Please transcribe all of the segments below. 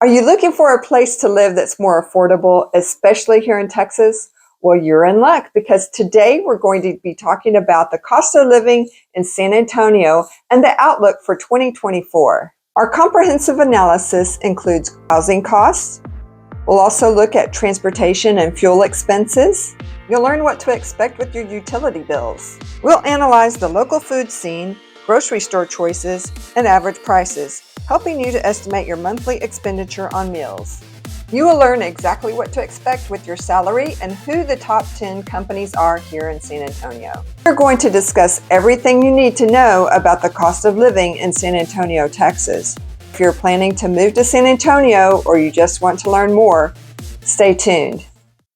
Are you looking for a place to live that's more affordable, especially here in Texas? Well, you're in luck because today we're going to be talking about the cost of living in San Antonio and the outlook for 2024. Our comprehensive analysis includes housing costs. We'll also look at transportation and fuel expenses. You'll learn what to expect with your utility bills. We'll analyze the local food scene, grocery store choices, and average prices, helping you to estimate your monthly expenditure on meals. You will learn exactly what to expect with your salary and who the top 10 companies are here in San Antonio. We're going to discuss everything you need to know about the cost of living in San Antonio, Texas. If you're planning to move to San Antonio or you just want to learn more, stay tuned.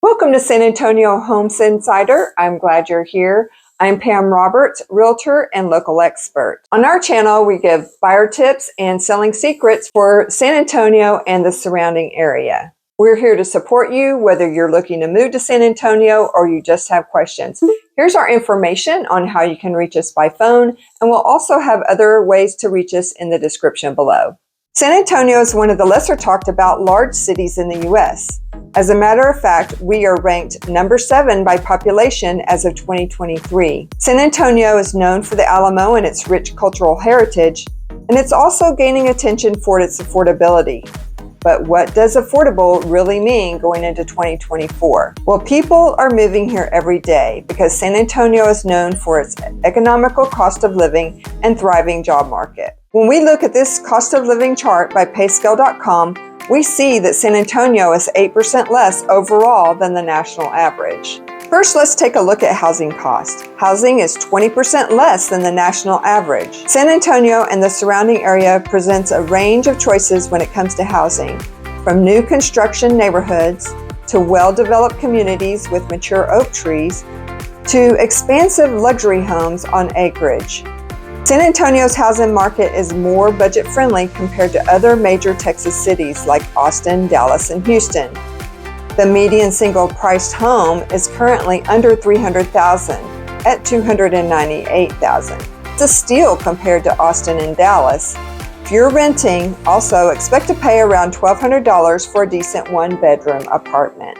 Welcome to San Antonio Homes Insider. I'm glad you're here. I'm Pam Roberts, realtor and local expert. On our channel, we give buyer tips and selling secrets for San Antonio and the surrounding area. We're here to support you, whether you're looking to move to San Antonio or you just have questions. Here's our information on how you can reach us by phone, and we'll also have other ways to reach us in the description below. San Antonio is one of the lesser talked about large cities in the U.S. As a matter of fact, we are ranked number 7 by population as of 2023. San Antonio is known for the Alamo and its rich cultural heritage, and it's also gaining attention for its affordability. But what does affordable really mean going into 2024? Well, people are moving here every day because San Antonio is known for its economical cost of living and thriving job market. When we look at this cost of living chart by payscale.com, we see that San Antonio is 8% less overall than the national average. First, let's take a look at housing cost. Housing is 20% less than the national average. San Antonio and the surrounding area presents a range of choices when it comes to housing, from new construction neighborhoods to well-developed communities with mature oak trees to expansive luxury homes on acreage. San Antonio's housing market is more budget-friendly compared to other major Texas cities like Austin, Dallas, and Houston. The median single-priced home is currently under $300,000 at $298,000. It's a steal compared to Austin and Dallas. If you're renting, also expect to pay around $1,200 for a decent one-bedroom apartment.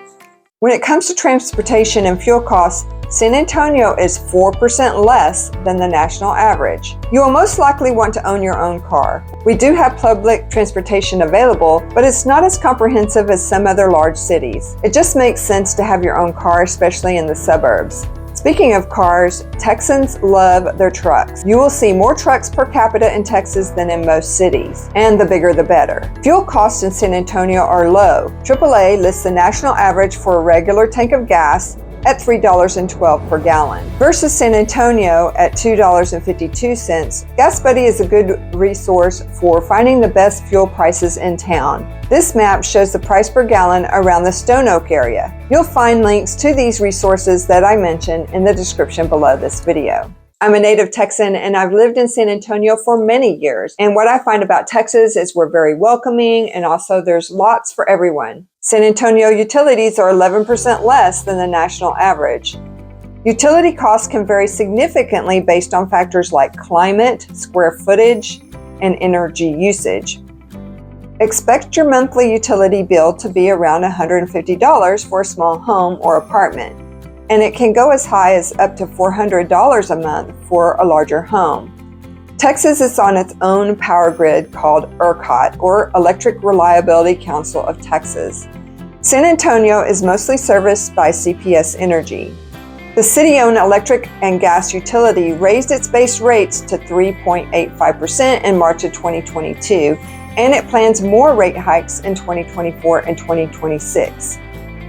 When it comes to transportation and fuel costs, San Antonio is 4% less than the national average. You will most likely want to own your own car. We do have public transportation available, but it's not as comprehensive as some other large cities. It just makes sense to have your own car, especially in the suburbs. Speaking of cars, Texans love their trucks. You will see more trucks per capita in Texas than in most cities, and the bigger the better. Fuel costs in San Antonio are low. AAA lists the national average for a regular tank of gas at $3.12 per gallon versus San Antonio at $2.52. Gas Buddy is a good resource for finding the best fuel prices in town. This map shows the price per gallon around the Stone Oak area. You'll find links to these resources that I mentioned in the description below this video. I'm a native Texan and I've lived in San Antonio for many years. And what I find about Texas is we're very welcoming and also there's lots for everyone. San Antonio utilities are 11% less than the national average. Utility costs can vary significantly based on factors like climate, square footage, and energy usage. Expect your monthly utility bill to be around $150 for a small home or apartment, and it can go as high as up to $400 a month for a larger home. Texas is on its own power grid called ERCOT, or Electric Reliability Council of Texas. San Antonio is mostly serviced by CPS Energy. The city-owned electric and gas utility raised its base rates to 3.85% in March of 2022, and it plans more rate hikes in 2024 and 2026.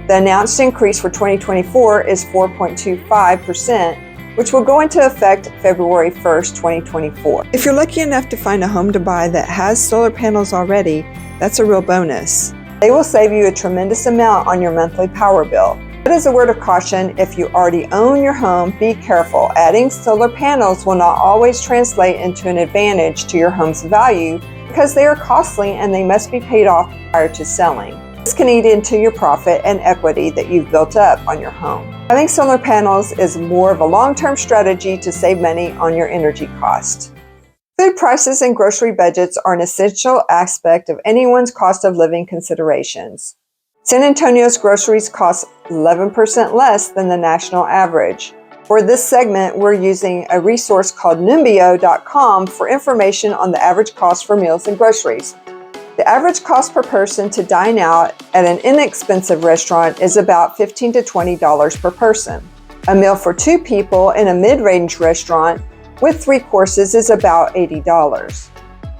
The announced increase for 2024 is 4.25%, which will go into effect February 1st, 2024. If you're lucky enough to find a home to buy that has solar panels already, that's a real bonus. They will save you a tremendous amount on your monthly power bill. But as a word of caution, if you already own your home, be careful. Adding solar panels will not always translate into an advantage to your home's value because they are costly and they must be paid off prior to selling. This can eat into your profit and equity that you've built up on your home. Having solar panels is more of a long-term strategy to save money on your energy cost. Food prices and grocery budgets are an essential aspect of anyone's cost of living considerations. San Antonio's groceries cost 11% less than the national average. For this segment, we're using a resource called numbeo.com for information on the average cost for meals and groceries. The average cost per person to dine out at an inexpensive restaurant is about $15 to $20 per person. A meal for 2 people in a mid-range restaurant with 3 courses is about $80.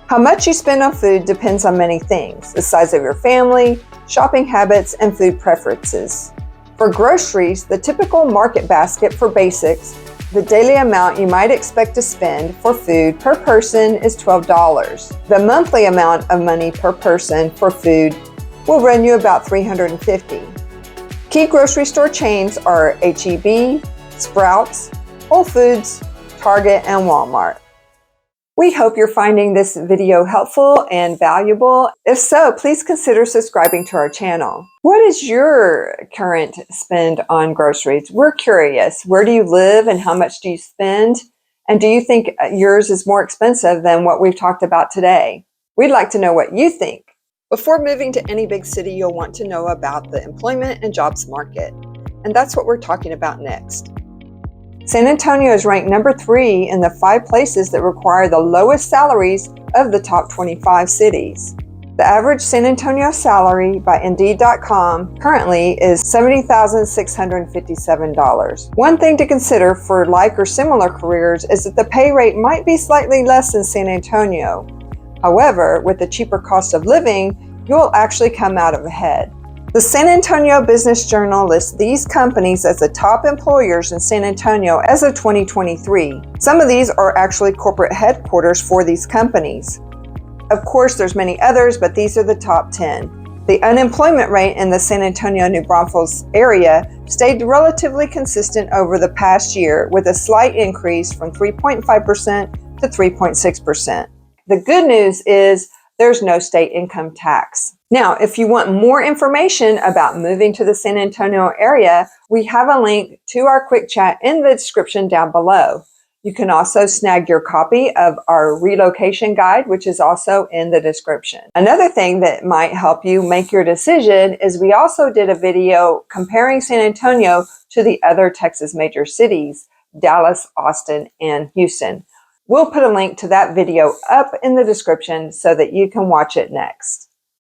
How much you spend on food depends on many things: the size of your family, shopping habits, and food preferences. For groceries, the typical market basket for basics, the daily amount you might expect to spend for food per person is $12. The monthly amount of money per person for food will run you about $350. Key grocery store chains are H-E-B, Sprouts, Whole Foods, Target, and Walmart. We hope you're finding this video helpful and valuable. If so, please consider subscribing to our channel. What is your current spend on groceries? We're curious. Where do you live and how much do you spend? And do you think yours is more expensive than what we've talked about today? We'd like to know what you think. Before moving to any big city, you'll want to know about the employment and jobs market. And that's what we're talking about next. San Antonio is ranked number 3 in the 5 places that require the lowest salaries of the top 25 cities. The average San Antonio salary by Indeed.com currently is $70,657. One thing to consider for like or similar careers is that the pay rate might be slightly less than San Antonio. However, with the cheaper cost of living, you'll actually come out ahead. The San Antonio Business Journal lists these companies as the top employers in San Antonio as of 2023. Some of these are actually corporate headquarters for these companies. Of course, there's many others, but these are the top 10. The unemployment rate in the San Antonio, New Braunfels area stayed relatively consistent over the past year, with a slight increase from 3.5% to 3.6%. The good news is there's no state income tax. Now, if you want more information about moving to the San Antonio area, we have a link to our quick chat in the description down below. You can also snag your copy of our relocation guide, which is also in the description. Another thing that might help you make your decision is we also did a video comparing San Antonio to the other Texas major cities, Dallas, Austin, and Houston. We'll put a link to that video up in the description so that you can watch it next.